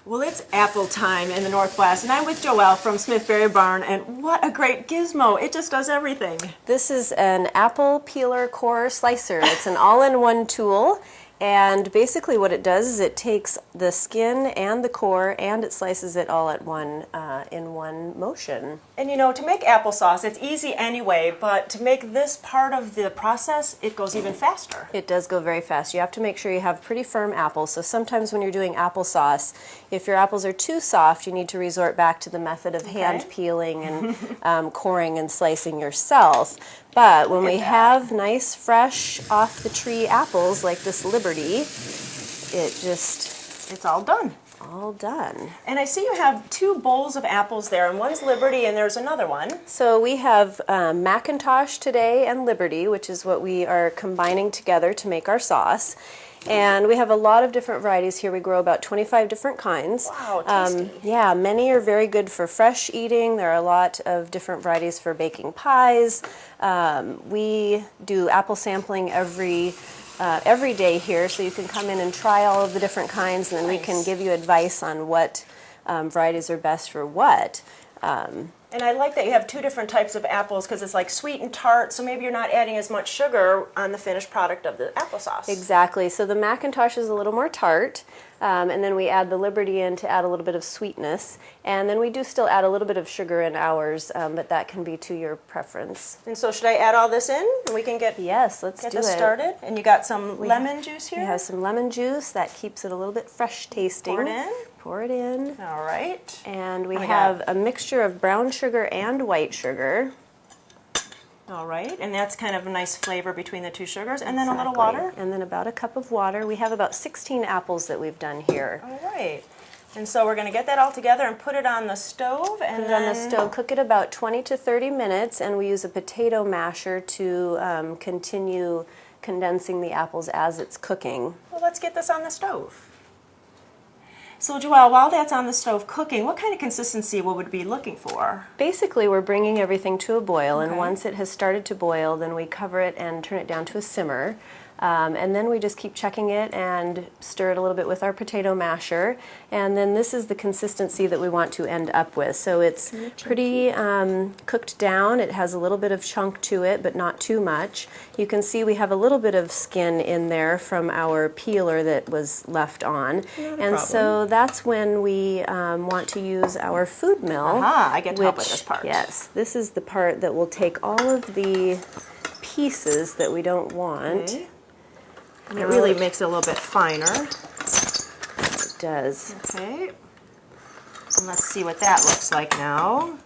Well, it's apple time in the Northwest, and I'm with Joelle from Smithberry Barn, and what a great gizmo. It just does everything. This is an apple peeler core slicer. It's an all-in-one tool, and basically what it does is it takes the skin and the core and it slices it all at in one motion. And you know, to make applesauce, it's easy anyway, but to make this part of the process, it goes even faster. It does go very fast. You have to make sure you have pretty firm apples. So sometimes when you're doing applesauce, if your apples are too soft, you need to resort back to the method of hand peeling and coring and slicing yourself. But when we have nice, fresh, off-the-tree apples like this Liberty, it's all done. All done. And I see you have 2 bowls of apples there, and one's Liberty and there's another one. So we have Macintosh today and Liberty, which is what we are combining together to make our sauce. And we have a lot of different varieties here. We grow about 25 different kinds. Wow, tasty. Yeah, many are very good for fresh eating. There are a lot of different varieties for baking pies. We do apple sampling every day here, so you can come in and try all of the different kinds, and then we can give you advice on what varieties are best for what. And I like that you have 2 different types of apples because it's like sweet and tart, so maybe you're not adding as much sugar on the finished product of the applesauce. Exactly. So the Macintosh is a little more tart, and then we add the Liberty in to add a little bit of sweetness. And then we do still add a little bit of sugar in ours, but that can be to your preference. And so should I add all this in? And we can get let's do this it. started. And you got some lemon juice here? We have some lemon juice. That keeps it a little bit fresh tasting. Pour it in. Pour it in. All right. And we have a mixture of brown sugar and white sugar. All right, and that's kind of a nice flavor between the 2 sugars. And then a little water. And then about a cup of water. We have about 16 apples that we've done here. All right. And so we're going to get that all together and put it on the stove. And put it on the stove. Cook it about 20 to 30 minutes, and we use a potato masher to continue condensing the apples as it's cooking. Well, let's get this on the stove. So Joelle, while that's on the stove cooking, what kind of consistency would we be looking for? Basically, we're bringing everything to a boil, and once it has started to boil, then we cover it and turn it down to a simmer. And then we just keep checking it and stir it a little bit with our potato masher. And then this is the consistency that we want to end up with. So it's pretty cooked down. It has a little bit of chunk to it, but not too much. You can see we have a little bit of skin in there from our peeler that was left on. And so that's when we want to use our food mill. Aha, I get to help with this part. Yes, this is the part that will take all of the pieces that we don't want. Okay. And it really makes it a little bit finer. It does. Okay. And let's see what that looks like now.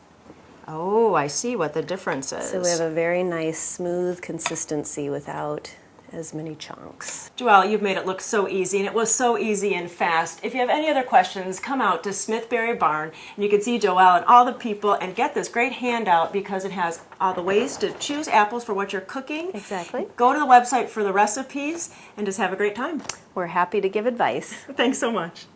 Oh, I see what the difference is. So we have a very nice, smooth consistency without as many chunks. Joelle, you've made it look so easy, and it was so easy and fast. If you have any other questions, come out to Smithberry Barn, and you can see Joelle and all the people and get this great handout because it has all the ways to choose apples for what you're cooking. Exactly. Go to the website for the recipes, and just have a great time. We're happy to give advice. Thanks so much.